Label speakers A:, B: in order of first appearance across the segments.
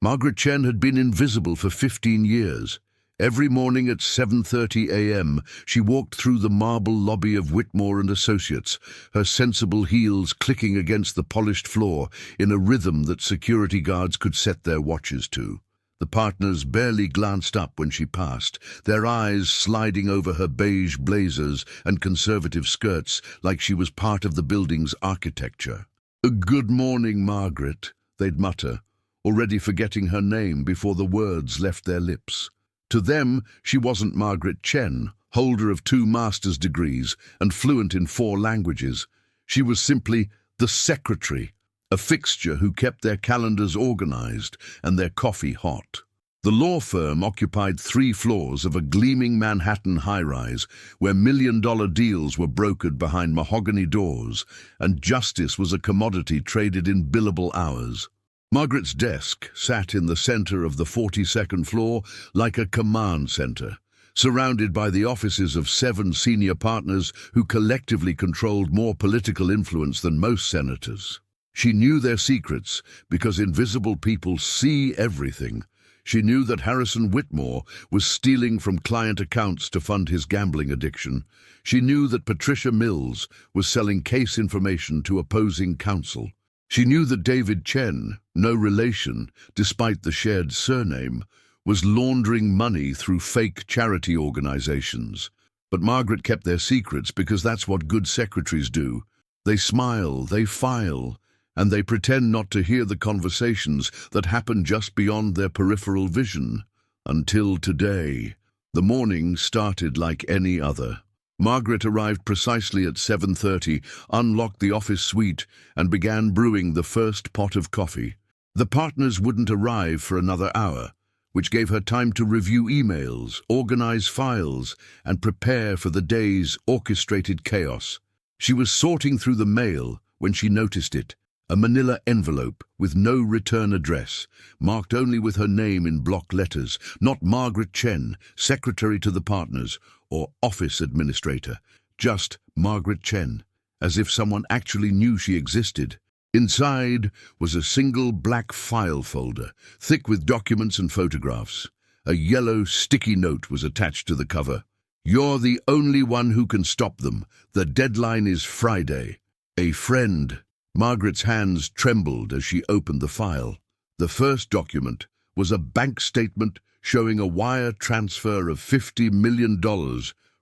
A: Margaret Chen had been invisible for 15 years. Every morning at 7:30 a.m., she walked through the marble lobby of Whitmore and Associates, her sensible heels clicking against the polished floor in a rhythm that security guards could set their watches to. The partners barely glanced up when she passed, their eyes sliding over her beige blazers and conservative skirts like she was part of the building's architecture. "Good morning, Margaret," they'd mutter, already forgetting her name before the words left their lips. To them, she wasn't Margaret Chen, holder of 2 master's degrees and fluent in 4 languages. She was simply the secretary, a fixture who kept their calendars organized and their coffee hot. The law firm occupied 3 floors of a gleaming Manhattan high-rise where million-dollar deals were brokered behind mahogany doors, and justice was a commodity traded in billable hours. Margaret's desk sat in the center of the 42nd floor like a command center, surrounded by the offices of 7 senior partners who collectively controlled more political influence than most senators. She knew their secrets because invisible people see everything. She knew that Harrison Whitmore was stealing from client accounts to fund his gambling addiction. She knew that Patricia Mills was selling case information to opposing counsel. She knew that David Chen, no relation, despite the shared surname, was laundering money through fake charity organizations. But Margaret kept their secrets because that's what good secretaries do. They smile, they file, and they pretend not to hear the conversations that happen just beyond their peripheral vision. Until today, the morning started like any other. Margaret arrived precisely at 7:30, unlocked the office suite, and began brewing the first pot of coffee. The partners wouldn't arrive for another hour, which gave her time to review emails, organize files, and prepare for the day's orchestrated chaos. She was sorting through the mail when she noticed it, a manila envelope with no return address, marked only with her name in block letters, not Margaret Chen, secretary to the partners, or office administrator, just Margaret Chen, as if someone actually knew she existed. Inside was a single black file folder, thick with documents and photographs. A yellow sticky note was attached to the cover. "You're the only one who can stop them. The deadline is Friday. A friend." Margaret's hands trembled as she opened the file. The first document was a bank statement showing a wire transfer of $50 million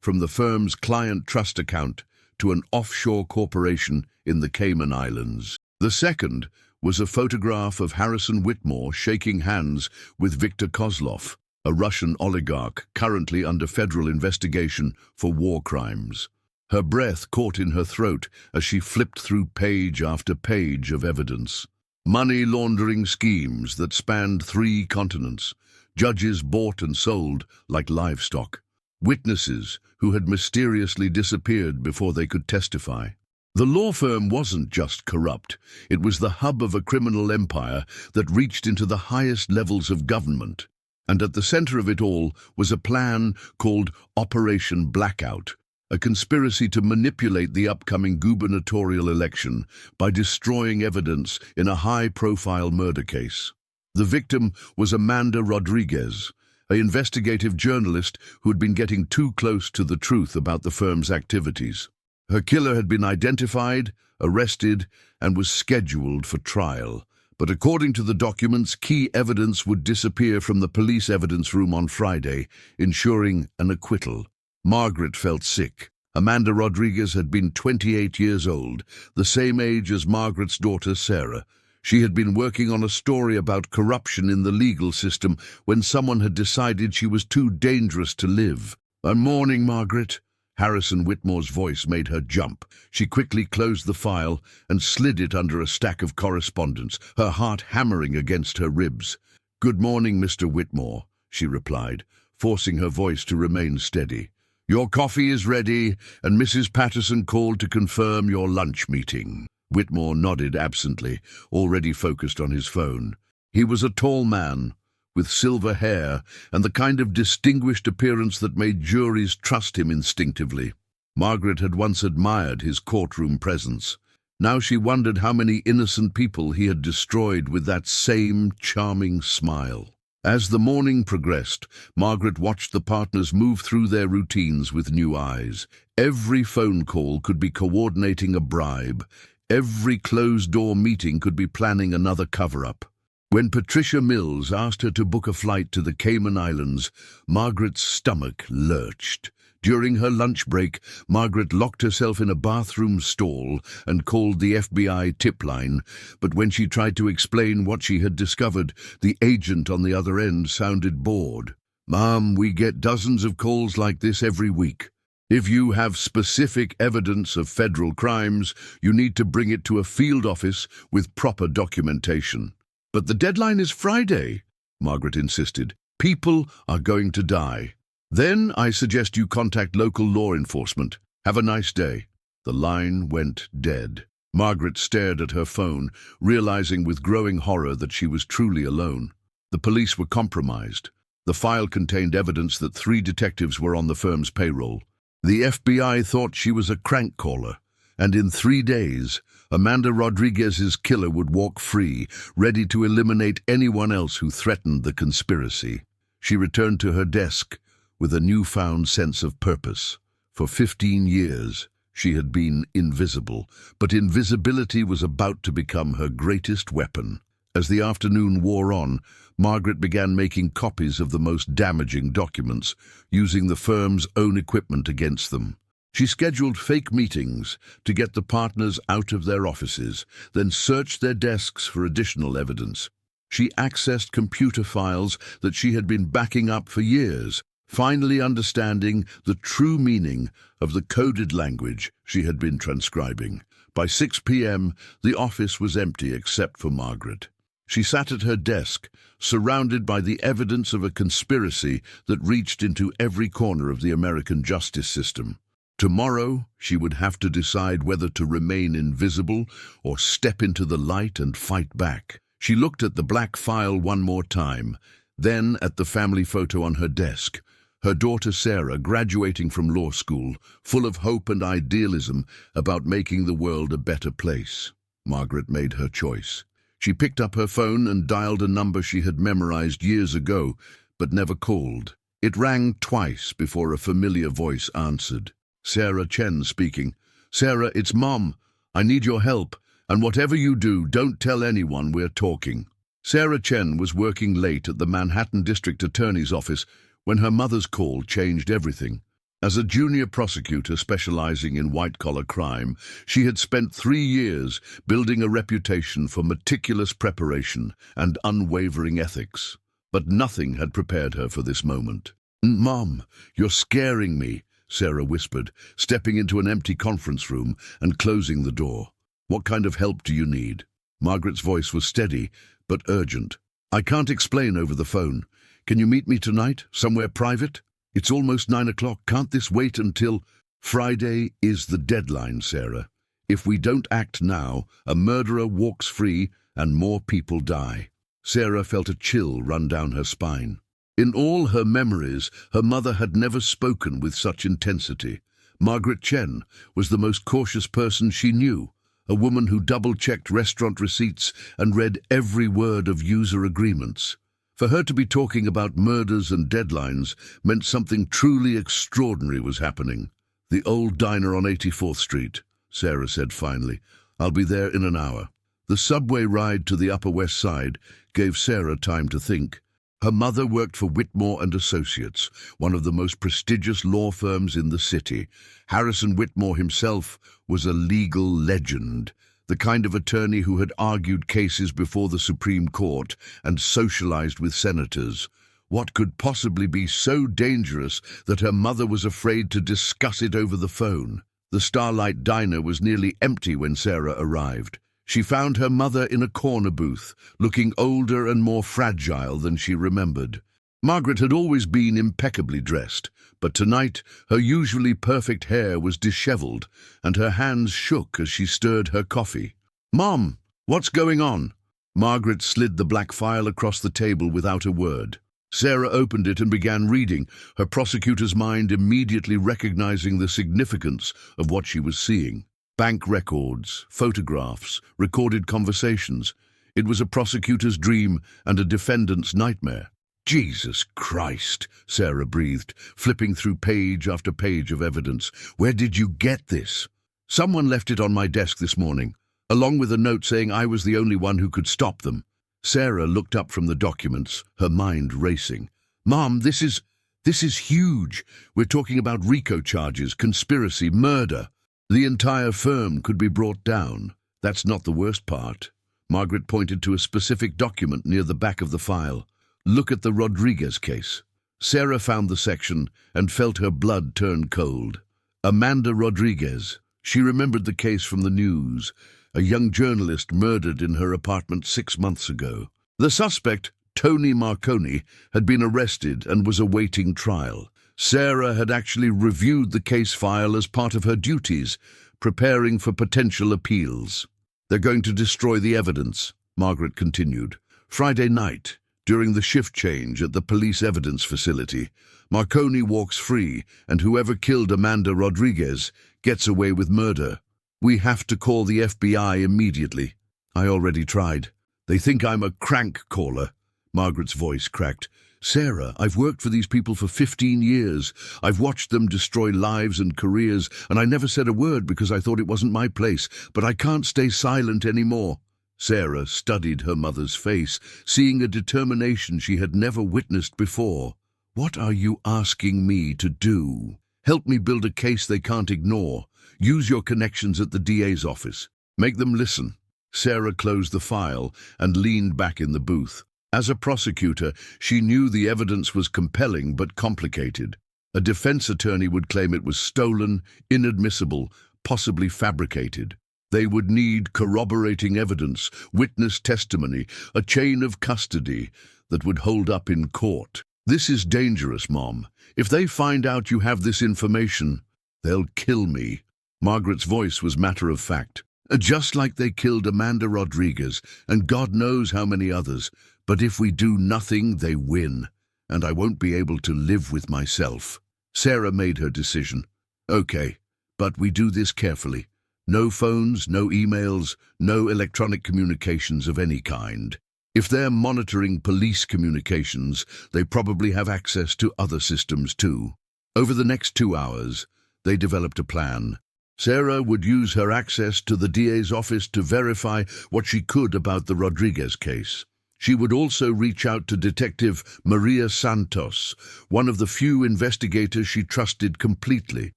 A: from the firm's client trust account to an offshore corporation in the Cayman Islands. The second was a photograph of Harrison Whitmore shaking hands with Viktor Kozlov, a Russian oligarch currently under federal investigation for war crimes. Her breath caught in her throat as she flipped through page after page of evidence. Money laundering schemes that spanned 3 continents, judges bought and sold like livestock, witnesses who had mysteriously disappeared before they could testify. The law firm wasn't just corrupt, it was the hub of a criminal empire that reached into the highest levels of government. And at the center of it all was a plan called Operation Blackout, a conspiracy to manipulate the upcoming gubernatorial election by destroying evidence in a high-profile murder case. The victim was Amanda Rodriguez, an investigative journalist who had been getting too close to the truth about the firm's activities. Her killer had been identified, arrested, and was scheduled for trial. But according to the documents, key evidence would disappear from the police evidence room on Friday, ensuring an acquittal. Margaret felt sick. Amanda Rodriguez had been 28 years old, the same age as Margaret's daughter Sarah. She had been working on a story about corruption in the legal system when someone had decided she was too dangerous to live. "Good morning, Margaret." Harrison Whitmore's voice made her jump. She quickly closed the file and slid it under a stack of correspondence, her heart hammering against her ribs. "Good morning, Mr. Whitmore," she replied, forcing her voice to remain steady. "Your coffee is ready, and Mrs. Patterson called to confirm your lunch meeting." Whitmore nodded absently, already focused on his phone. He was a tall man, with silver hair and the kind of distinguished appearance that made juries trust him instinctively. Margaret had once admired his courtroom presence. Now she wondered how many innocent people he had destroyed with that same charming smile. As the morning progressed, Margaret watched the partners move through their routines with new eyes. Every phone call could be coordinating a bribe. Every closed-door meeting could be planning another cover-up. When Patricia Mills asked her to book a flight to the Cayman Islands, Margaret's stomach lurched. During her lunch break, Margaret locked herself in a bathroom stall and called the FBI tip line, but when she tried to explain what she had discovered, the agent on the other end sounded bored. "Ma'am, we get dozens of calls like this every week. If you have specific evidence of federal crimes, you need to bring it to a field office with proper documentation." "But the deadline is Friday," Margaret insisted. "People are going to die." "Then I suggest you contact local law enforcement. Have a nice day." The line went dead. Margaret stared at her phone, realizing with growing horror that she was truly alone. The police were compromised. The file contained evidence that 3 detectives were on the firm's payroll. The FBI thought she was a crank caller, and in 3 days, Amanda Rodriguez's killer would walk free, ready to eliminate anyone else who threatened the conspiracy. She returned to her desk with a newfound sense of purpose. For 15 years, she had been invisible, but invisibility was about to become her greatest weapon. As the afternoon wore on, Margaret began making copies of the most damaging documents, using the firm's own equipment against them. She scheduled fake meetings to get the partners out of their offices, then searched their desks for additional evidence. She accessed computer files that she had been backing up for years, finally understanding the true meaning of the coded language she had been transcribing. By 6 p.m., the office was empty except for Margaret. She sat at her desk, surrounded by the evidence of a conspiracy that reached into every corner of the American justice system. Tomorrow, she would have to decide whether to remain invisible or step into the light and fight back. She looked at the black file one more time, then at the family photo on her desk. Her daughter Sarah, graduating from law school, full of hope and idealism about making the world a better place. Margaret made her choice. She picked up her phone and dialed a number she had memorized years ago, but never called. It rang twice before a familiar voice answered. Margaret Chen speaking. "Sarah, it's Mom. I need your help, and whatever you do, don't tell anyone we're talking." Margaret Chen was working late at the Manhattan District Attorney's office when her mother's call changed everything. As a junior prosecutor specializing in white-collar crime, she had spent 3 years building a reputation for meticulous preparation and unwavering ethics. But nothing had prepared her for this moment. "Mom, you're scaring me," Sarah whispered, stepping into an empty conference room and closing the door. "What kind of help do you need?" Margaret's voice was steady, but urgent. "I can't explain over the phone. Can you meet me tonight, somewhere private? It's almost 9 o'clock. Can't this wait until—" "Friday is the deadline, Sarah. If we don't act now, a murderer walks free and more people die." Sarah felt a chill run down her spine. In all her memories, her mother had never spoken with such intensity. Margaret Chen was the most cautious person she knew, a woman who double-checked restaurant receipts and read every word of user agreements. For her to be talking about murders and deadlines meant something truly extraordinary was happening. "The old diner on 84th Street, Sarah said finally. "I'll be there in an hour." The subway ride to the Upper West Side gave Sarah time to think. Her mother worked for Whitmore and Associates, one of the most prestigious law firms in the city. Harrison Whitmore himself was a legal legend, the kind of attorney who had argued cases before the Supreme Court and socialized with senators. What could possibly be so dangerous that her mother was afraid to discuss it over the phone? The Starlight Diner was nearly empty when Sarah arrived. She found her mother in a corner booth, looking older and more fragile than she remembered. Margaret had always been impeccably dressed, but tonight her usually perfect hair was disheveled, and her hands shook as she stirred her coffee. "Mom, what's going on?" Margaret slid the black file across the table without a word. Sarah opened it and began reading, her prosecutor's mind immediately recognizing the significance of what she was seeing. Bank records, photographs, recorded conversations. It was a prosecutor's dream and a defendant's nightmare. Jesus Christ, Sarah breathed, flipping through page after page of evidence. Where did you get this? Someone left it on my desk this morning, along with a note saying I was the only one who could stop them. Sarah looked up from the documents, her mind racing. Mom, this is huge. We're talking about RICO charges, conspiracy, murder. The entire firm could be brought down. That's not the worst part. Margaret pointed to a specific document near the back of the file. Look at the Rodriguez case. Sarah found the section and felt her blood turn cold. Amanda Rodriguez. She remembered the case from the news. A young journalist murdered in her apartment 6 months ago. The suspect, Tony Marconi, had been arrested and was awaiting trial. Sarah had actually reviewed the case file as part of her duties, preparing for potential appeals. They're going to destroy the evidence, Margaret continued. Friday night, during the shift change at the police evidence facility, Marconi walks free, and whoever killed Amanda Rodriguez gets away with murder. We have to call the FBI immediately. I already tried. They think I'm a crank caller. Margaret's voice cracked. Sarah, I've worked for these people for 15 years. I've watched them destroy lives and careers, and I never said a word because I thought it wasn't my place, but I can't stay silent anymore. Sarah studied her mother's face, seeing a determination she had never witnessed before. What are you asking me to do? Help me build a case they can't ignore. Use your connections at the DA's office. Make them listen. Sarah closed the file and leaned back in the booth. As a prosecutor, she knew the evidence was compelling but complicated. A defense attorney would claim it was stolen, inadmissible, possibly fabricated. They would need corroborating evidence, witness testimony, a chain of custody that would hold up in court. This is dangerous, Mom. If they find out you have this information, they'll kill me. Margaret's voice was matter of fact. Just like they killed Amanda Rodriguez, and God knows how many others. But if we do nothing, they win, and I won't be able to live with myself. Sarah made her decision. Okay, but we do this carefully. No phones, no emails, no electronic communications of any kind. If they're monitoring police communications, they probably have access to other systems too. Over the next 2 hours, they developed a plan. Sarah would use her access to the DA's office to verify what she could about the Rodriguez case. She would also reach out to Detective Maria Santos, one of the few investigators she trusted completely.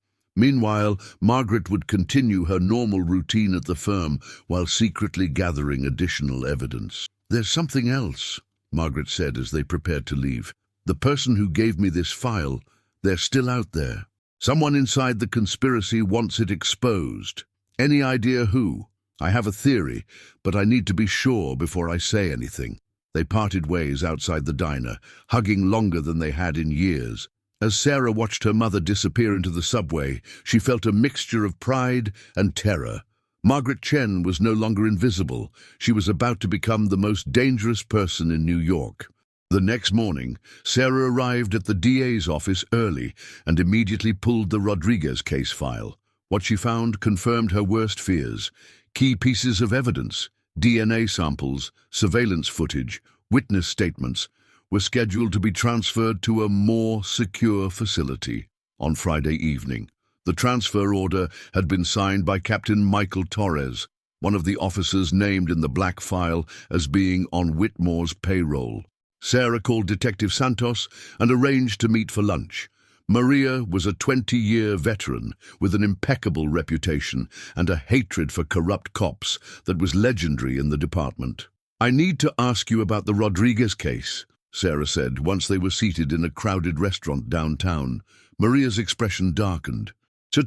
A: Meanwhile, Margaret would continue her normal routine at the firm while secretly gathering additional evidence. There's something else, Margaret said as they prepared to leave. The person who gave me this file, they're still out there. Someone inside the conspiracy wants it exposed. Any idea who? I have a theory, but I need to be sure before I say anything. They parted ways outside the diner, hugging longer than they had in years. As Sarah watched her mother disappear into the subway, she felt a mixture of pride and terror. Margaret Chen was no longer invisible. She was about to become the most dangerous person in New York. The next morning, Sarah arrived at the DA's office early and immediately pulled the Rodriguez case file. What she found confirmed her worst fears. Key pieces of evidence, DNA samples, surveillance footage, witness statements, were scheduled to be transferred to a more secure facility. On Friday evening, the transfer order had been signed by Captain Michael Torres, one of the officers named in the black file as being on Whitmore's payroll. Sarah called Detective Santos and arranged to meet for lunch. Maria was a 20-year veteran with an impeccable reputation and a hatred for corrupt cops that was legendary in the department. I need to ask you about the Rodriguez case, Sarah said once they were seated in a crowded restaurant downtown. Maria's expression darkened. So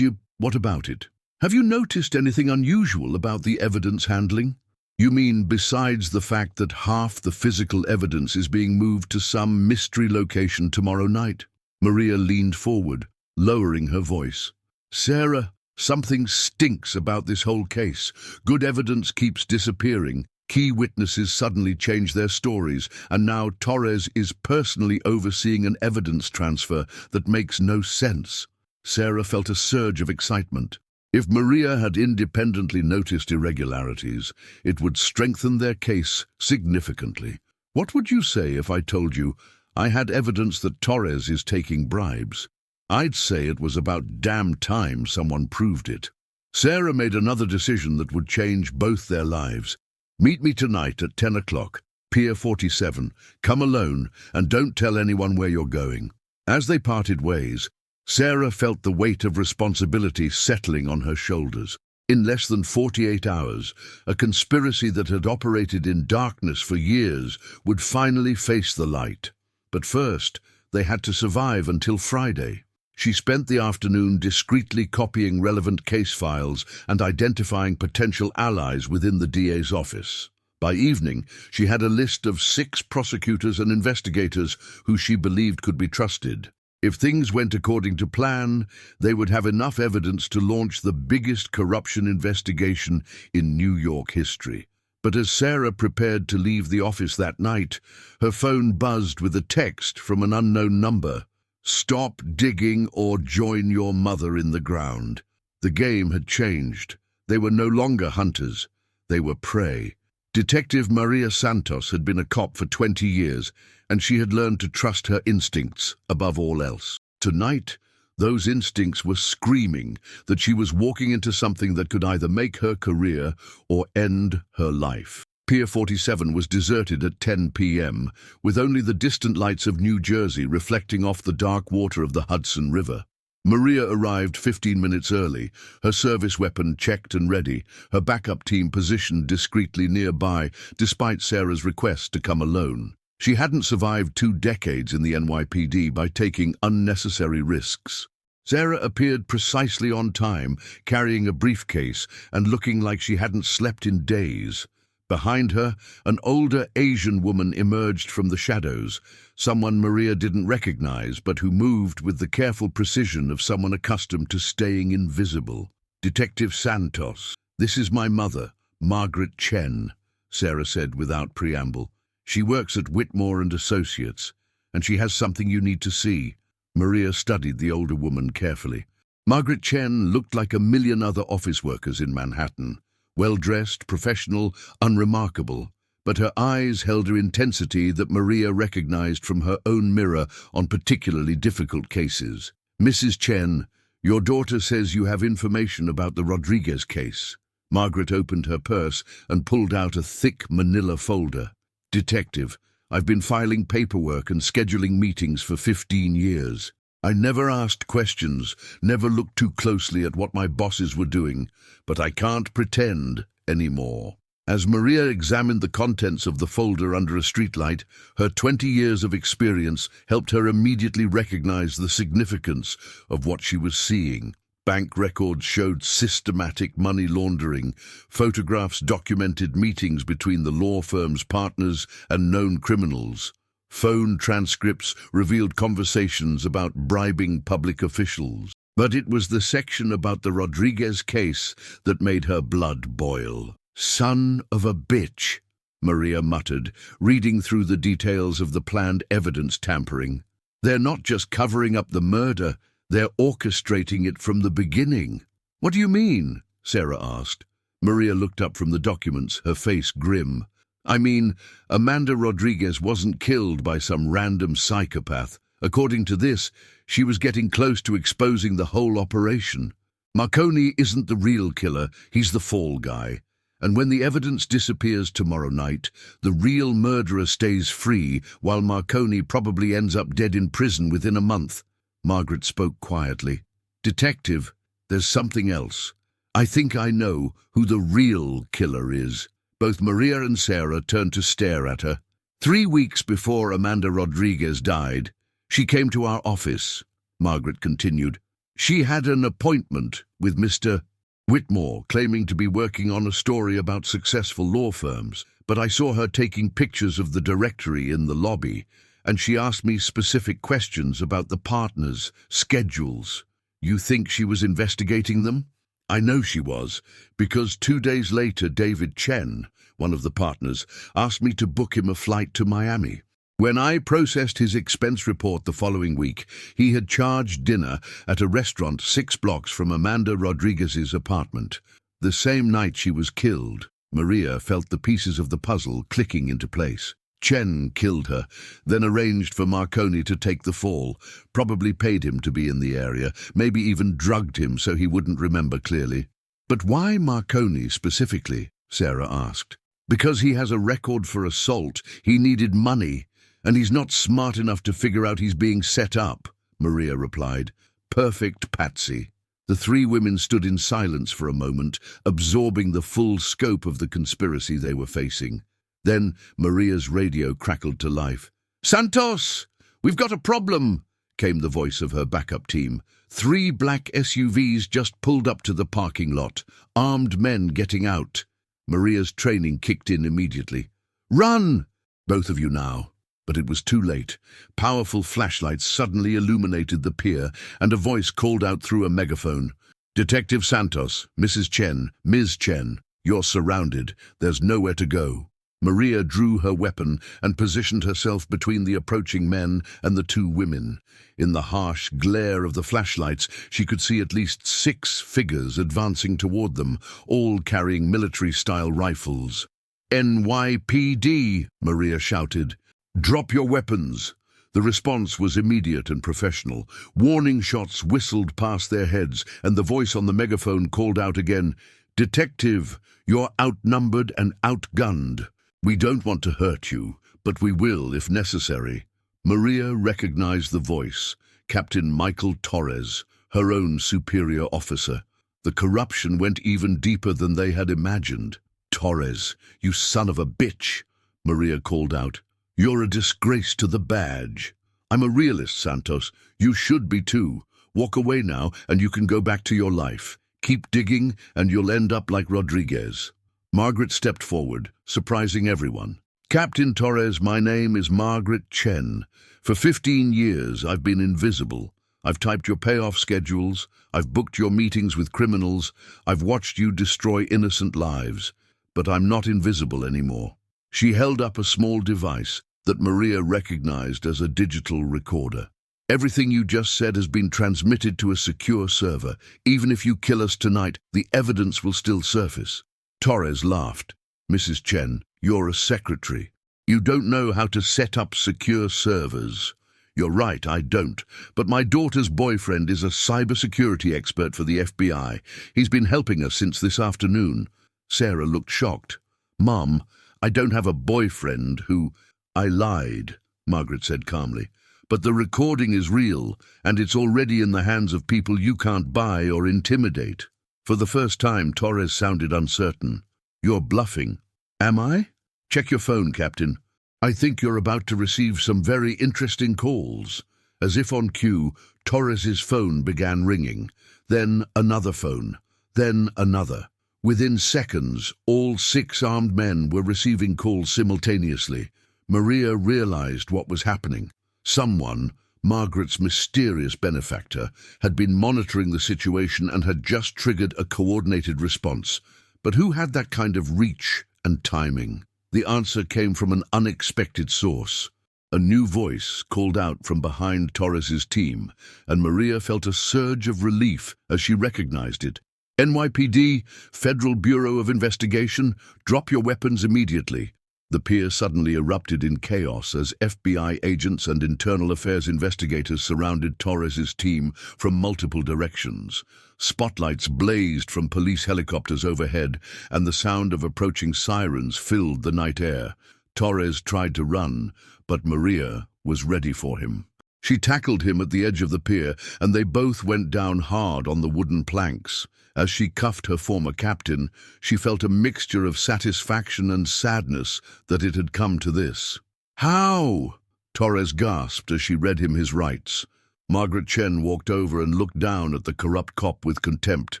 A: what about it? Have you noticed anything unusual about the evidence handling? You mean besides the fact that half the physical evidence is being moved to some mystery location tomorrow night? Maria leaned forward, lowering her voice. Sarah, something stinks about this whole case. Good evidence keeps disappearing. Key witnesses suddenly change their stories, and now Torres is personally overseeing an evidence transfer that makes no sense. Sarah felt a surge of excitement. If Maria had independently noticed irregularities, it would strengthen their case significantly. What would you say if I told you I had evidence that Torres is taking bribes? I'd say it was about damn time someone proved it. Sarah made another decision that would change both their lives. Meet me tonight at 10 o'clock, Pier 47. Come alone and don't tell anyone where you're going. As they parted ways, Sarah felt the weight of responsibility settling on her shoulders. In less than 48 hours, a conspiracy that had operated in darkness for years would finally face the light. But first, they had to survive until Friday. She spent the afternoon discreetly copying relevant case files and identifying potential allies within the DA's office. By evening, she had a list of 6 prosecutors and investigators who she believed could be trusted. If things went according to plan, they would have enough evidence to launch the biggest corruption investigation in New York history. But as Sarah prepared to leave the office that night, her phone buzzed with a text from an unknown number. "Stop digging or join your mother in the ground." The game had changed. They were no longer hunters. They were prey. Detective Maria Santos had been a cop for 20 years, and she had learned to trust her instincts above all else. Tonight, those instincts were screaming that she was walking into something that could either make her career or end her life. Pier 47 was deserted at 10 p.m., with only the distant lights of New Jersey reflecting off the dark water of the Hudson River. Maria arrived 15 minutes early, her service weapon checked and ready, her backup team positioned discreetly nearby, despite Sarah's request to come alone. She hadn't survived 2 decades in the NYPD by taking unnecessary risks. Sarah appeared precisely on time, carrying a briefcase and looking like she hadn't slept in days. Behind her, an older Asian woman emerged from the shadows, someone Maria didn't recognize, but who moved with the careful precision of someone accustomed to staying invisible. "Detective Santos, this is my mother, Margaret Chen," Sarah said without preamble. "She works at Whitmore and Associates, and she has something you need to see." Maria studied the older woman carefully. Margaret Chen looked like a million other office workers in Manhattan. Well-dressed, professional, unremarkable, but her eyes held an intensity that Maria recognized from her own mirror on particularly difficult cases. "Mrs. Chen, your daughter says you have information about the Rodriguez case." Margaret opened her purse and pulled out a thick manila folder. "Detective, I've been filing paperwork and scheduling meetings for 15 years. I never asked questions, never looked too closely at what my bosses were doing, but I can't pretend anymore." As Maria examined the contents of the folder under a streetlight, her 20 years of experience helped her immediately recognize the significance of what she was seeing. Bank records showed systematic money laundering. Photographs documented meetings between the law firm's partners and known criminals. Phone transcripts revealed conversations about bribing public officials. But it was the section about the Rodriguez case that made her blood boil. "Son of a bitch," Maria muttered, reading through the details of the planned evidence tampering. "They're not just covering up the murder, they're orchestrating it from the beginning." "What do you mean?" Sarah asked. Maria looked up from the documents, her face grim. "I mean, Amanda Rodriguez wasn't killed by some random psychopath. According to this, she was getting close to exposing the whole operation. Marconi isn't the real killer, he's the fall guy. And when the evidence disappears tomorrow night, the real murderer stays free, while Marconi probably ends up dead in prison within a month." Margaret spoke quietly. "Detective, there's something else. I think I know who the real killer is." Both Maria and Sarah turned to stare at her. 3 weeks before Amanda Rodriguez died, she came to our office, Margaret continued. She had an appointment with Mr. Whitmore, claiming to be working on a story about successful law firms, but I saw her taking pictures of the directory in the lobby, and she asked me specific questions about the partners' schedules. You think she was investigating them? I know she was, because 2 days later David Chen, one of the partners, asked me to book him a flight to Miami. When I processed his expense report the following week, he had charged dinner at a restaurant 6 blocks from Amanda Rodriguez's apartment. The same night she was killed, Maria felt the pieces of the puzzle clicking into place. Chen killed her, then arranged for Marconi to take the fall, probably paid him to be in the area, maybe even drugged him so he wouldn't remember clearly. But why Marconi specifically? Sarah asked. Because he has a record for assault, he needed money, and he's not smart enough to figure out he's being set up, Maria replied. Perfect patsy. The 3 women stood in silence for a moment, absorbing the full scope of the conspiracy they were facing. Then Maria's radio crackled to life. "Santos! We've got a problem!" came the voice of her backup team. 3 black SUVs just pulled up to the parking lot, armed men getting out. Maria's training kicked in immediately. "Run! Both of you now." But it was too late. Powerful flashlights suddenly illuminated the pier, and a voice called out through a megaphone. "Detective Santos, Mrs. Chen, Ms. Chen, you're surrounded. There's nowhere to go." Maria drew her weapon and positioned herself between the approaching men and the 2 women. In the harsh glare of the flashlights, she could see at least 6 figures advancing toward them, all carrying military-style rifles. "NYPD!" Maria shouted. "Drop your weapons!" The response was immediate and professional. Warning shots whistled past their heads, and the voice on the megaphone called out again, "Detective, you're outnumbered and outgunned. We don't want to hurt you, but we will if necessary." Maria recognized the voice, Captain Michael Torres, her own superior officer. The corruption went even deeper than they had imagined. "Torres, you son of a bitch," Maria called out. "You're a disgrace to the badge." "I'm a realist, Santos. You should be too. Walk away now and you can go back to your life. Keep digging and you'll end up like Rodriguez." Margaret stepped forward, surprising everyone. "Captain Torres, my name is Margaret Chen. For 15 years I've been invisible. I've typed your payoff schedules, I've booked your meetings with criminals, I've watched you destroy innocent lives. But I'm not invisible anymore." She held up a small device that Maria recognized as a digital recorder. "Everything you just said has been transmitted to a secure server. Even if you kill us tonight, the evidence will still surface." Torres laughed. "Mrs. Chen, you're a secretary. You don't know how to set up secure servers." "You're right, I don't. But my daughter's boyfriend is a cybersecurity expert for the FBI. He's been helping us since this afternoon." Sarah looked shocked. "Mom, I don't have a boyfriend who—" "I lied," Margaret said calmly. "But the recording is real, and it's already in the hands of people you can't buy or intimidate." For the first time, Torres sounded uncertain. "You're bluffing." "Am I? Check your phone, Captain. I think you're about to receive some very interesting calls." As if on cue, Torres's phone began ringing. Then another phone. Then another. Within seconds, all 6 armed men were receiving calls simultaneously. Maria realized what was happening. Someone, Margaret's mysterious benefactor, had been monitoring the situation and had just triggered a coordinated response. But who had that kind of reach and timing? The answer came from an unexpected source. A new voice called out from behind Torres's team, and Maria felt a surge of relief as she recognized it. "NYPD, Federal Bureau of Investigation, drop your weapons immediately." The pier suddenly erupted in chaos as FBI agents and internal affairs investigators surrounded Torres's team from multiple directions. Spotlights blazed from police helicopters overhead, and the sound of approaching sirens filled the night air. Torres tried to run, but Maria was ready for him. She tackled him at the edge of the pier, and they both went down hard on the wooden planks. As she cuffed her former captain, she felt a mixture of satisfaction and sadness that it had come to this. "How?" Torres gasped as she read him his rights. Margaret Chen walked over and looked down at the corrupt cop with contempt.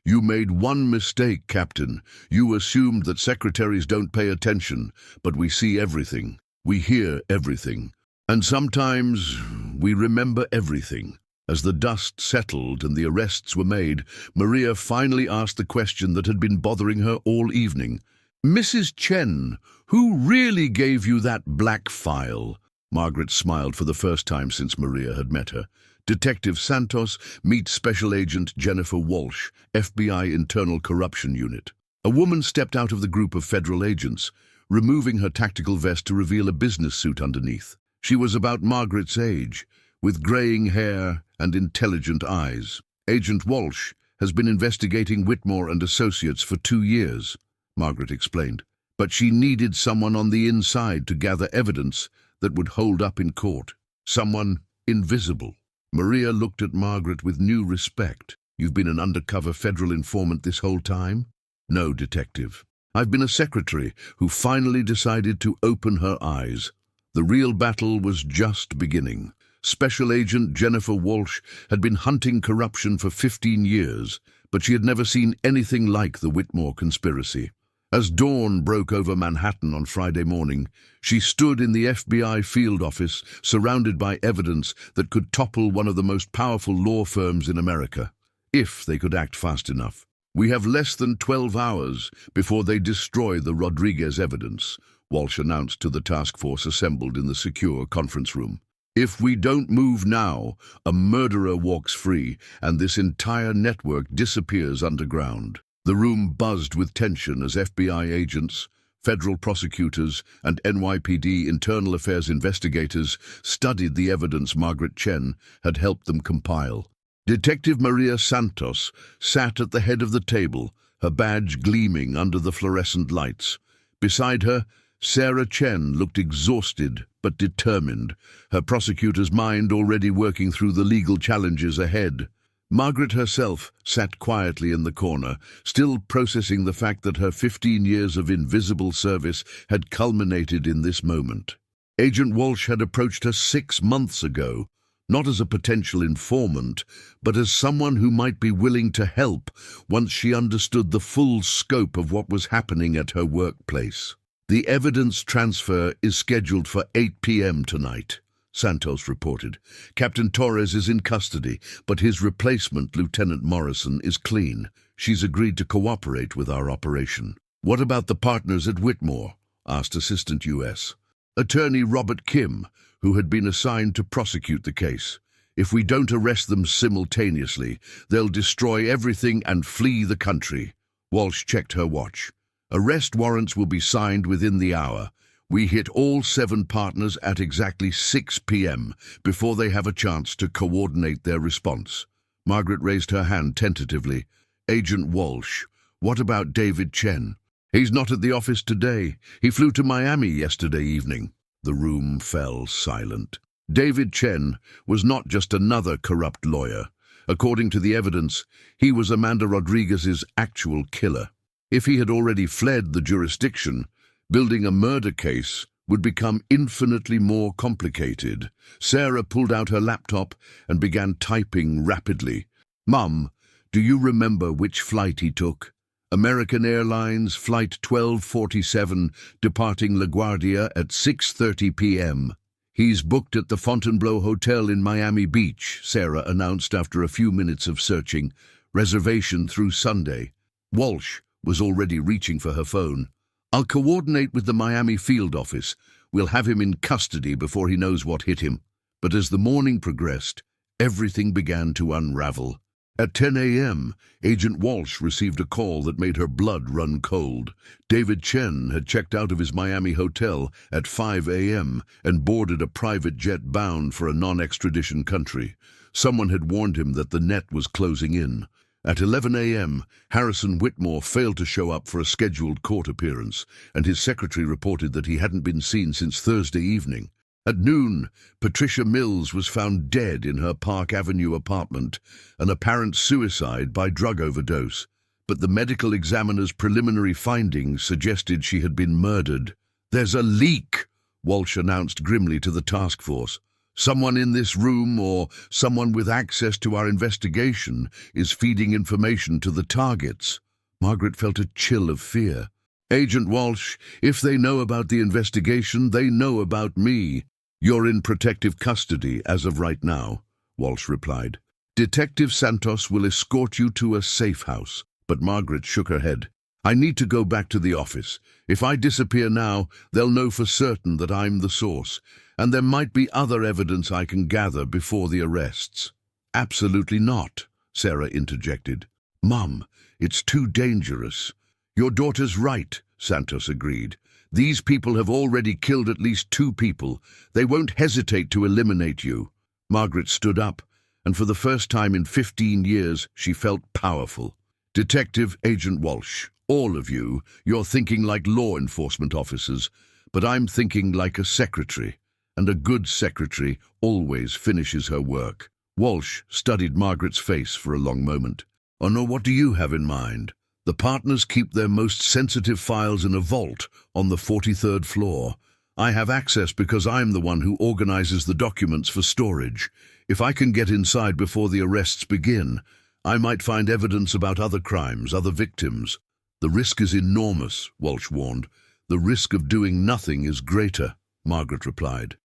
A: "You made one mistake, Captain. You assumed that secretaries don't pay attention, but we see everything. We hear everything. And sometimes we remember everything." As the dust settled and the arrests were made, Maria finally asked the question that had been bothering her all evening. "Mrs. Chen, who really gave you that black file?" Margaret smiled for the first time since Maria had met her. Detective Santos meets Special Agent Jennifer Walsh, FBI Internal Corruption Unit. A woman stepped out of the group of federal agents, removing her tactical vest to reveal a business suit underneath. She was about Margaret's age, with graying hair and intelligent eyes. Agent Walsh has been investigating Whitmore and Associates for 2 years, Margaret explained. But she needed someone on the inside to gather evidence that would hold up in court. Someone invisible. Maria looked at Margaret with new respect. You've been an undercover federal informant this whole time? No, detective. I've been a secretary who finally decided to open her eyes. The real battle was just beginning. Special Agent Jennifer Walsh had been hunting corruption for 15 years, but she had never seen anything like the Whitmore conspiracy. As dawn broke over Manhattan on Friday morning, she stood in the FBI field office, surrounded by evidence that could topple one of the most powerful law firms in America, if they could act fast enough. We have less than 12 hours before they destroy the Rodriguez evidence, Walsh announced to the task force assembled in the secure conference room. If we don't move now, a murderer walks free, and this entire network disappears underground. The room buzzed with tension as FBI agents, federal prosecutors, and NYPD internal affairs investigators studied the evidence Margaret Chen had helped them compile. Detective Maria Santos sat at the head of the table, her badge gleaming under the fluorescent lights. Beside her, Sarah Chen looked exhausted but determined, her prosecutor's mind already working through the legal challenges ahead. Margaret herself sat quietly in the corner, still processing the fact that her 15 years of invisible service had culminated in this moment. Agent Walsh had approached her 6 months ago, not as a potential informant, but as someone who might be willing to help once she understood the full scope of what was happening at her workplace. The evidence transfer is scheduled for 8 p.m. tonight, Santos reported. Captain Torres is in custody, but his replacement, Lieutenant Morrison, is clean. She's agreed to cooperate with our operation. What about the partners at Whitmore? Asked Assistant U.S. Attorney Robert Kim, who had been assigned to prosecute the case. If we don't arrest them simultaneously, they'll destroy everything and flee the country. Walsh checked her watch. Arrest warrants will be signed within the hour. We hit all 7 partners at exactly 6 p.m. before they have a chance to coordinate their response. Margaret raised her hand tentatively. Agent Walsh, what about David Chen? He's not at the office today. He flew to Miami yesterday evening. The room fell silent. David Chen was not just another corrupt lawyer. According to the evidence, he was Amanda Rodriguez's actual killer. If he had already fled the jurisdiction, building a murder case would become infinitely more complicated. Sarah pulled out her laptop and began typing rapidly. Mum, do you remember which flight he took? American Airlines Flight 1247, departing LaGuardia at 6:30 p.m. He's booked at the Fontainebleau Hotel in Miami Beach, Sarah announced after a few minutes of searching. Reservation through Sunday. Walsh was already reaching for her phone. I'll coordinate with the Miami field office. We'll have him in custody before he knows what hit him. But as the morning progressed, everything began to unravel. At 10 a.m., Agent Walsh received a call that made her blood run cold. David Chen had checked out of his Miami hotel at 5 a.m. and boarded a private jet bound for a non-extradition country. Someone had warned him that the net was closing in. At 11 a.m., Harrison Whitmore failed to show up for a scheduled court appearance, and his secretary reported that he hadn't been seen since Thursday evening. At noon, Patricia Mills was found dead in her Park Avenue apartment, an apparent suicide by drug overdose, but the medical examiner's preliminary findings suggested she had been murdered. There's a leak, Walsh announced grimly to the task force. Someone in this room, or someone with access to our investigation, is feeding information to the targets. Margaret felt a chill of fear. Agent Walsh, if they know about the investigation, they know about me. You're in protective custody as of right now, Walsh replied. Detective Santos will escort you to a safe house. But Margaret shook her head. I need to go back to the office. If I disappear now, they'll know for certain that I'm the source, and there might be other evidence I can gather before the arrests." "Absolutely not," Sarah interjected. "Mum, it's too dangerous." "Your daughter's right," Santos agreed. "These people have already killed at least 2 people. They won't hesitate to eliminate you." Margaret stood up, and for the first time in 15 years, she felt powerful. "Detective Agent Walsh, all of you, you're thinking like law enforcement officers, but I'm thinking like a secretary, and a good secretary always finishes her work." Walsh studied Margaret's face for a long moment. "Oh no, what do you have in mind?" "The partners keep their most sensitive files in a vault on the 43rd floor. I have access because I'm the one who organizes the documents for storage. If I can get inside before the arrests begin, I might find evidence about other crimes, other victims." "The risk is enormous," Walsh warned. "The risk of doing nothing is greater," Margaret replied.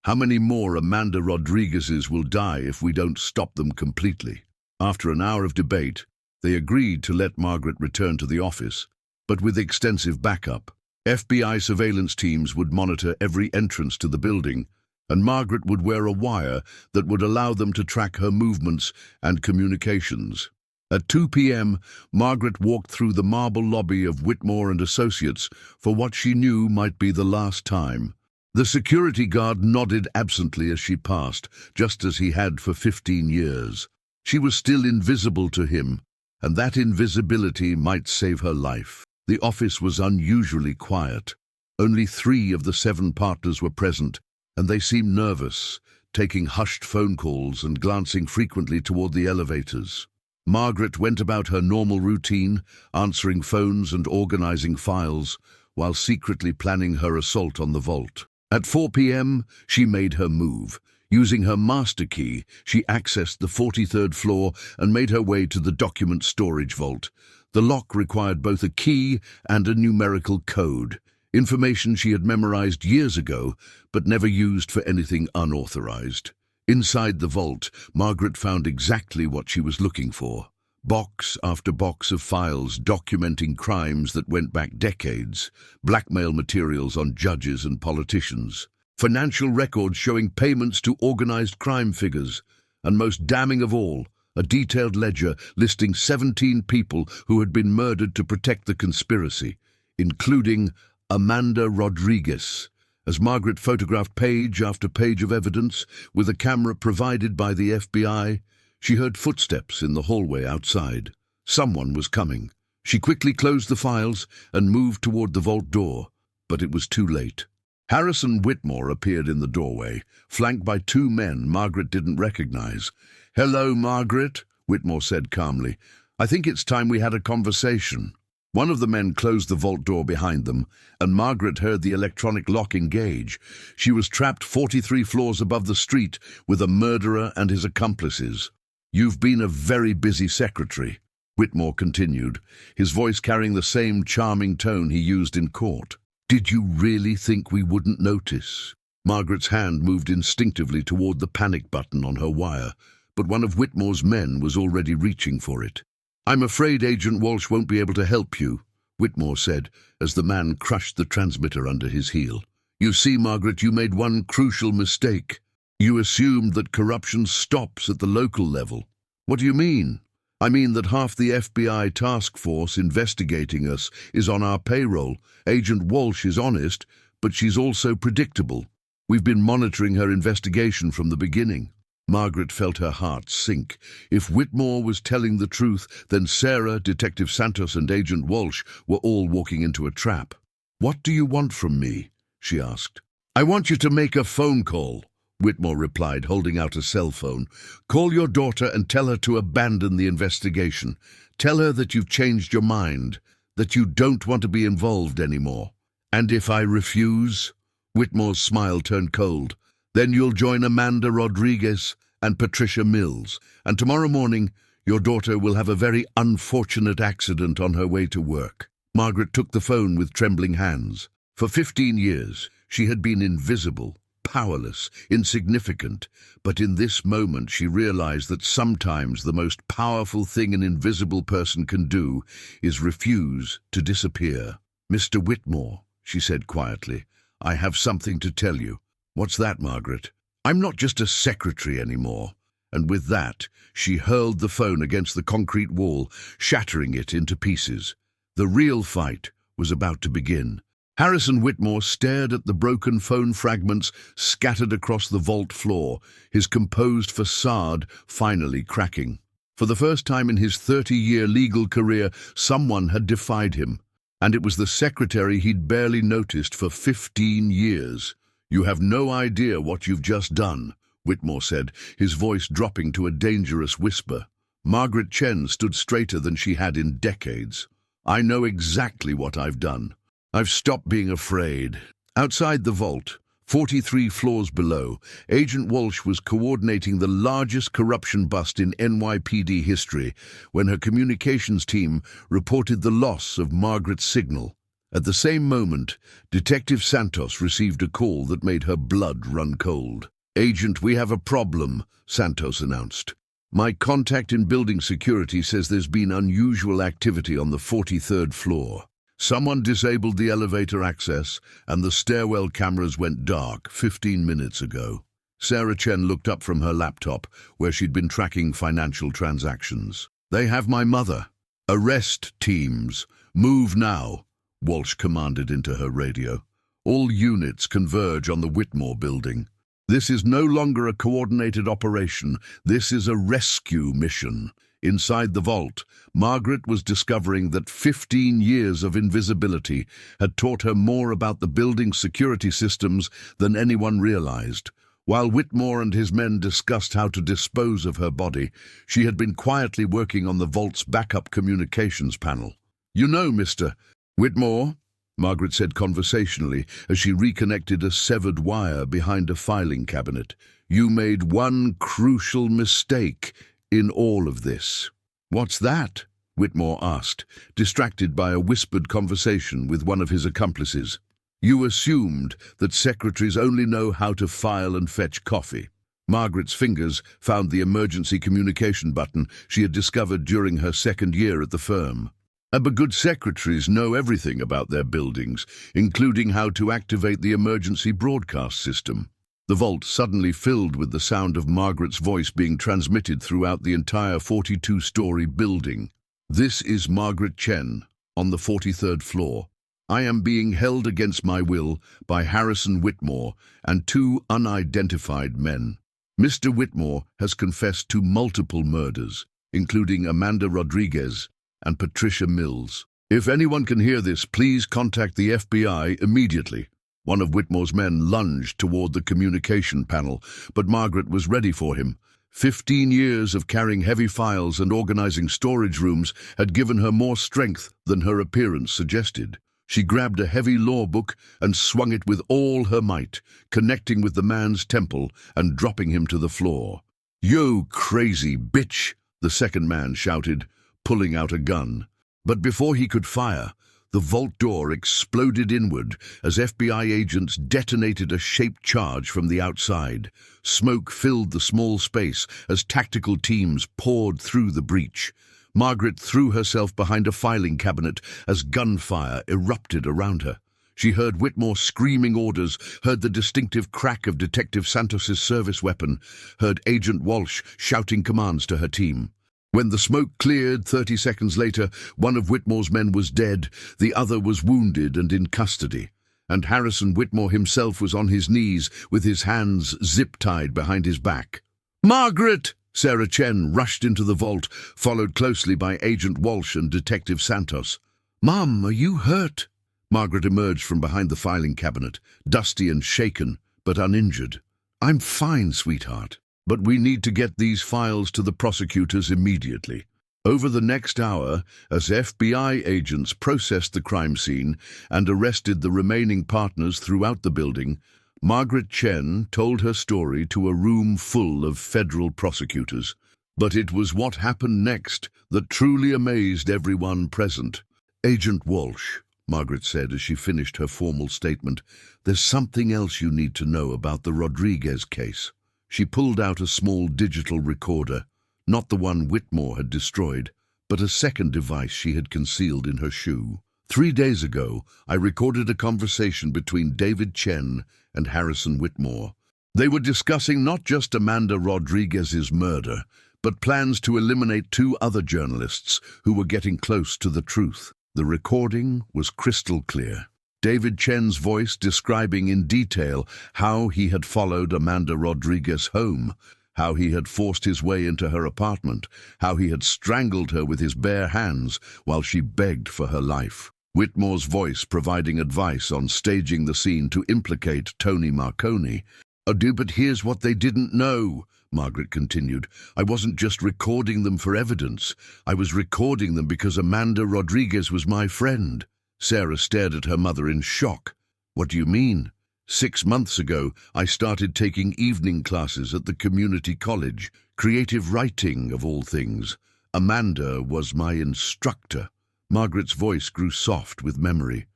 A: How many more Amanda Rodriguez's will die if we don't stop them completely?" After an hour of debate, they agreed to let Margaret return to the office, but with extensive backup. FBI surveillance teams would monitor every entrance to the building, and Margaret would wear a wire that would allow them to track her movements and communications. At 2 p.m., Margaret walked through the marble lobby of Whitmore and Associates for what she knew might be the last time. The security guard nodded absently as she passed, just as he had for 15 years. She was still invisible to him, and that invisibility might save her life. The office was unusually quiet. Only 3 of the 7 partners were present, and they seemed nervous, taking hushed phone calls and glancing frequently toward the elevators. Margaret went about her normal routine, answering phones and organizing files, while secretly planning her assault on the vault. At 4 p.m., she made her move. Using her master key, she accessed the 43rd floor and made her way to the document storage vault. The lock required both a key and a numerical code, information she had memorized years ago, but never used for anything unauthorized. Inside the vault, Margaret found exactly what she was looking for. Box after box of files documenting crimes that went back decades, blackmail materials on judges and politicians, financial records showing payments to organized crime figures, and most damning of all, a detailed ledger listing 17 people who had been murdered to protect the conspiracy, including Amanda Rodriguez. As Margaret photographed page after page of evidence with a camera provided by the FBI, she heard footsteps in the hallway outside. Someone was coming. She quickly closed the files and moved toward the vault door, but it was too late. Harrison Whitmore appeared in the doorway, flanked by 2 men Margaret didn't recognize. "Hello, Margaret," Whitmore said calmly. "I think it's time we had a conversation." One of the men closed the vault door behind them, and Margaret heard the electronic lock engage. She was trapped 43 floors above the street with a murderer and his accomplices. "You've been a very busy secretary," Whitmore continued, his voice carrying the same charming tone he used in court. "Did you really think we wouldn't notice?" Margaret's hand moved instinctively toward the panic button on her wire, but one of Whitmore's men was already reaching for it. "I'm afraid Agent Walsh won't be able to help you," Whitmore said, as the man crushed the transmitter under his heel. "You see, Margaret, you made one crucial mistake. You assumed that corruption stops at the local level." "What do you mean?" "I mean that half the FBI task force investigating us is on our payroll. Agent Walsh is honest, but she's also predictable. We've been monitoring her investigation from the beginning." Margaret felt her heart sink. If Whitmore was telling the truth, then Sarah, Detective Santos, and Agent Walsh were all walking into a trap. "What do you want from me?" she asked. "I want you to make a phone call," Whitmore replied, holding out a cell phone. "Call your daughter and tell her to abandon the investigation. Tell her that you've changed your mind, that you don't want to be involved anymore." "And if I refuse?" Whitmore's smile turned cold. "Then you'll join Amanda Rodriguez and Patricia Mills, and tomorrow morning your daughter will have a very unfortunate accident on her way to work." Margaret took the phone with trembling hands. For 15 years, she had been invisible, powerless, insignificant. But in this moment she realized that sometimes the most powerful thing an invisible person can do is refuse to disappear. "Mr. Whitmore," she said quietly, "I have something to tell you." "What's that, Margaret?" "I'm not just a secretary anymore." And with that, she hurled the phone against the concrete wall, shattering it into pieces. The real fight was about to begin. Harrison Whitmore stared at the broken phone fragments scattered across the vault floor, his composed facade finally cracking. For the first time in his 30-year legal career, someone had defied him. And it was the secretary he'd barely noticed for 15 years. "You have no idea what you've just done," Whitmore said, his voice dropping to a dangerous whisper. Margaret Chen stood straighter than she had in decades. "I know exactly what I've done. I've stopped being afraid." Outside the vault, 43 floors below, Agent Walsh was coordinating the largest corruption bust in NYPD history when her communications team reported the loss of Margaret's signal. At the same moment, Detective Santos received a call that made her blood run cold. "Agent, we have a problem," Santos announced. "My contact in building security says there's been unusual activity on the 43rd floor. Someone disabled the elevator access, and the stairwell cameras went dark 15 minutes ago." Sarah Chen looked up from her laptop, where she'd been tracking financial transactions. "They have my mother. Arrest teams. Move now," Walsh commanded into her radio. "All units converge on the Whitmore building. This is no longer a coordinated operation. This is a rescue mission." Inside the vault, Margaret was discovering that 15 years of invisibility had taught her more about the building's security systems than anyone realized. While Whitmore and his men discussed how to dispose of her body, she had been quietly working on the vault's backup communications panel. "You know, Mr. Whitmore," Margaret said conversationally as she reconnected a severed wire behind a filing cabinet, "you made one crucial mistake in all of this." "What's that?" Whitmore asked, distracted by a whispered conversation with one of his accomplices. "You assumed that secretaries only know how to file and fetch coffee." Margaret's fingers found the emergency communication button she had discovered during her second year at the firm. But good secretaries know everything about their buildings, including how to activate the emergency broadcast system. The vault suddenly filled with the sound of Margaret's voice being transmitted throughout the entire 42-story building. "This is Margaret Chen, on the 43rd floor. I am being held against my will by Harrison Whitmore and 2 unidentified men. Mr. Whitmore has confessed to multiple murders, including Amanda Rodriguez and Patricia Mills. If anyone can hear this, please contact the FBI immediately." One of Whitmore's men lunged toward the communication panel, but Margaret was ready for him. 15 years of carrying heavy files and organizing storage rooms had given her more strength than her appearance suggested. She grabbed a heavy law book and swung it with all her might, connecting with the man's temple and dropping him to the floor. "You crazy bitch!" the second man shouted, pulling out a gun. But before he could fire, the vault door exploded inward as FBI agents detonated a shaped charge from the outside. Smoke filled the small space as tactical teams poured through the breach. Margaret threw herself behind a filing cabinet as gunfire erupted around her. She heard Whitmore screaming orders, heard the distinctive crack of Detective Santos's service weapon, heard Agent Walsh shouting commands to her team. When the smoke cleared 30 seconds later, one of Whitmore's men was dead, the other was wounded and in custody, and Harrison Whitmore himself was on his knees with his hands zip-tied behind his back. "Margaret!" Sarah Chen rushed into the vault, followed closely by Agent Walsh and Detective Santos. "Mom, are you hurt?" Margaret emerged from behind the filing cabinet, dusty and shaken, but uninjured. "I'm fine, sweetheart. But we need to get these files to the prosecutors immediately." Over the next hour, as FBI agents processed the crime scene and arrested the remaining partners throughout the building, Margaret Chen told her story to a room full of federal prosecutors. But it was what happened next that truly amazed everyone present. Agent Walsh, Margaret said as she finished her formal statement. "There's something else you need to know about the Rodriguez case." She pulled out a small digital recorder, not the one Whitmore had destroyed, but a second device she had concealed in her shoe. 3 days ago, I recorded a conversation between David Chen and Harrison Whitmore. They were discussing not just Amanda Rodriguez's murder, but plans to eliminate 2 other journalists who were getting close to the truth. The recording was crystal clear. David Chen's voice describing in detail how he had followed Amanda Rodriguez home, how he had forced his way into her apartment, how he had strangled her with his bare hands while she begged for her life. Whitmore's voice providing advice on staging the scene to implicate Tony Marconi. But here's what they didn't know," Margaret continued. "I wasn't just recording them for evidence. I was recording them because Amanda Rodriguez was my friend." Sarah stared at her mother in shock. "What do you mean?" 6 months ago, I started taking evening classes at the community college, creative writing of all things. Amanda was my instructor." Margaret's voice grew soft with memory.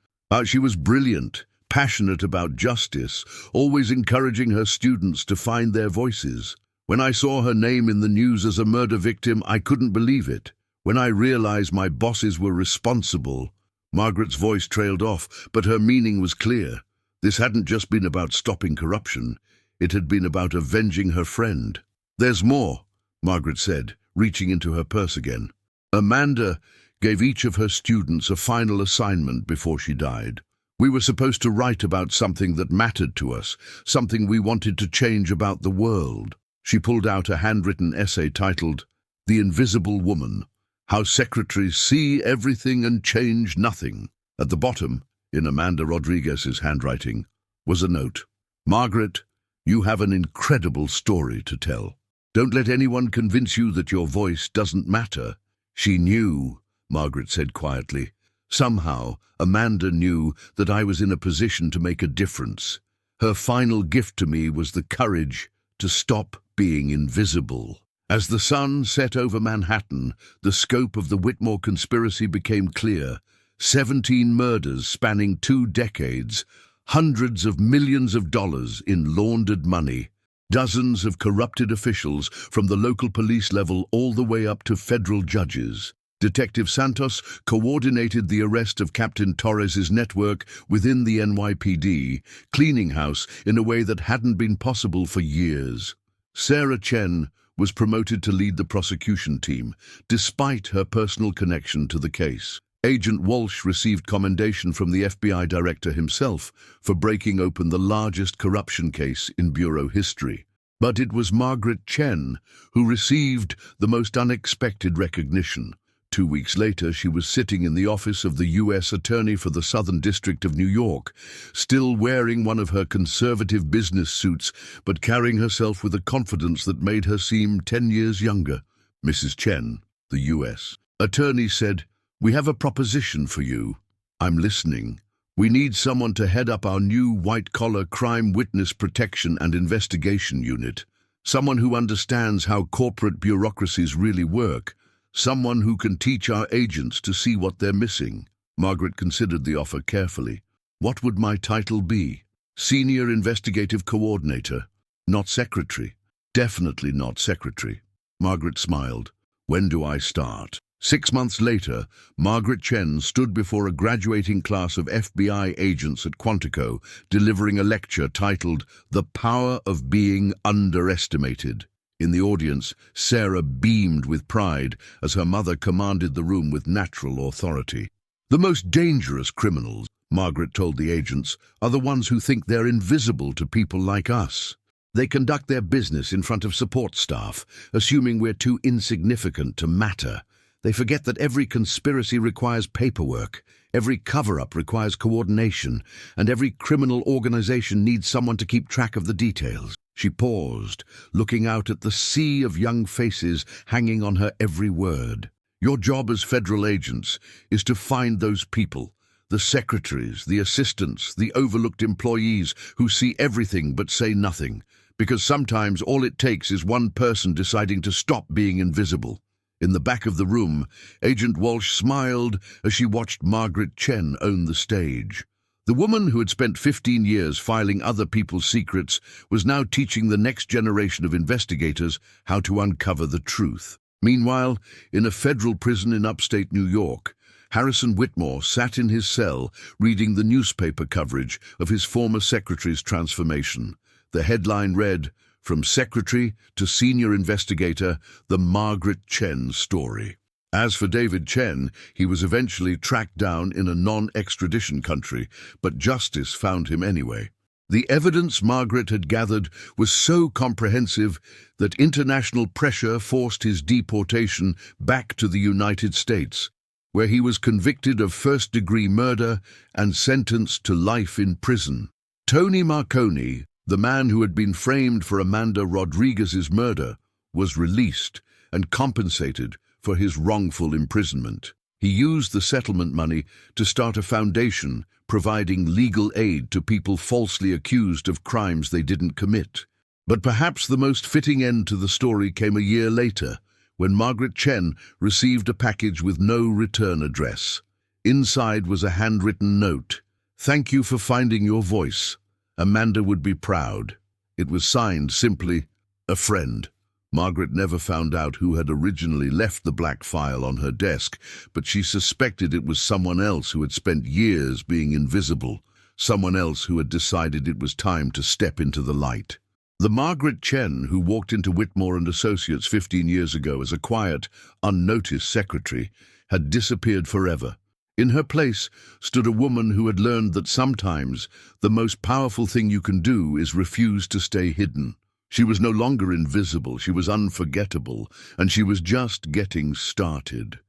A: She was brilliant, passionate about justice, always encouraging her students to find their voices. When I saw her name in the news as a murder victim, I couldn't believe it. When I realized my bosses were responsible, Margaret's voice trailed off, but her meaning was clear. This hadn't just been about stopping corruption. It had been about avenging her friend. "There's more," Margaret said, reaching into her purse again. "Amanda gave each of her students a final assignment before she died. We were supposed to write about something that mattered to us, something we wanted to change about the world." She pulled out a handwritten essay titled, "The Invisible Woman: How Secretaries See Everything and Change Nothing." At the bottom, in Amanda Rodriguez's handwriting, was a note. "Margaret, you have an incredible story to tell. Don't let anyone convince you that your voice doesn't matter." "She knew," Margaret said quietly. "Somehow, Amanda knew that I was in a position to make a difference. Her final gift to me was the courage to stop being invisible." As the sun set over Manhattan, the scope of the Whitmore conspiracy became clear. 17 murders spanning 2 decades, hundreds of millions of dollars in laundered money, dozens of corrupted officials from the local police level all the way up to federal judges. Detective Santos coordinated the arrest of Captain Torres's network within the NYPD cleaning house in a way that hadn't been possible for years. Sarah Chen was promoted to lead the prosecution team, despite her personal connection to the case. Agent Walsh received commendation from the FBI director himself for breaking open the largest corruption case in Bureau history. But it was Margaret Chen who received the most unexpected recognition. 2 weeks later, she was sitting in the office of the U.S. Attorney for the Southern District of New York, still wearing one of her conservative business suits, but carrying herself with a confidence that made her seem 10 years younger. "Mrs. Chen," the U.S. Attorney said, "We have a proposition for you." "I'm listening." "We need someone to head up our new white-collar crime witness protection and investigation unit. Someone who understands how corporate bureaucracies really work. Someone who can teach our agents to see what they're missing." Margaret considered the offer carefully. "What would my title be?" "Senior Investigative Coordinator." "Not secretary." "Definitely not secretary." Margaret smiled. "When do I start?" 6 months later, Margaret Chen stood before a graduating class of FBI agents at Quantico, delivering a lecture titled "The Power of Being Underestimated." In the audience, Sarah beamed with pride as her mother commanded the room with natural authority. "The most dangerous criminals," Margaret told the agents, "are the ones who think they're invisible to people like us. They conduct their business in front of support staff, assuming we're too insignificant to matter. They forget that every conspiracy requires paperwork, every cover-up requires coordination, and every criminal organization needs someone to keep track of the details." She paused, looking out at the sea of young faces hanging on her every word. "Your job as federal agents is to find those people, the secretaries, the assistants, the overlooked employees who see everything but say nothing, because sometimes all it takes is one person deciding to stop being invisible. In the back of the room, Agent Walsh smiled as she watched Margaret Chen own the stage. The woman who had spent 15 years filing other people's secrets was now teaching the next generation of investigators how to uncover the truth. Meanwhile, in a federal prison in upstate New York, Harrison Whitmore sat in his cell reading the newspaper coverage of his former secretary's transformation. The headline read, "From Secretary to Senior Investigator, the Margaret Chen Story." As for David Chen, he was eventually tracked down in a non-extradition country, but justice found him anyway. The evidence Margaret had gathered was so comprehensive that international pressure forced his deportation back to the United States, where he was convicted of first-degree murder and sentenced to life in prison. Tony Marconi, the man who had been framed for Amanda Rodriguez's murder, was released and compensated for his wrongful imprisonment. He used the settlement money to start a foundation providing legal aid to people falsely accused of crimes they didn't commit. But perhaps the most fitting end to the story came a year later, when Margaret Chen received a package with no return address. Inside was a handwritten note. "Thank you for finding your voice. Amanda would be proud." It was signed simply, "A friend." Margaret never found out who had originally left the black file on her desk, but she suspected it was someone else who had spent years being invisible, someone else who had decided it was time to step into the light. The Margaret Chen who walked into Whitmore and Associates 15 years ago as a quiet, unnoticed secretary had disappeared forever. In her place stood a woman who had learned that sometimes the most powerful thing you can do is refuse to stay hidden. She was no longer invisible, she was unforgettable, and she was just getting started.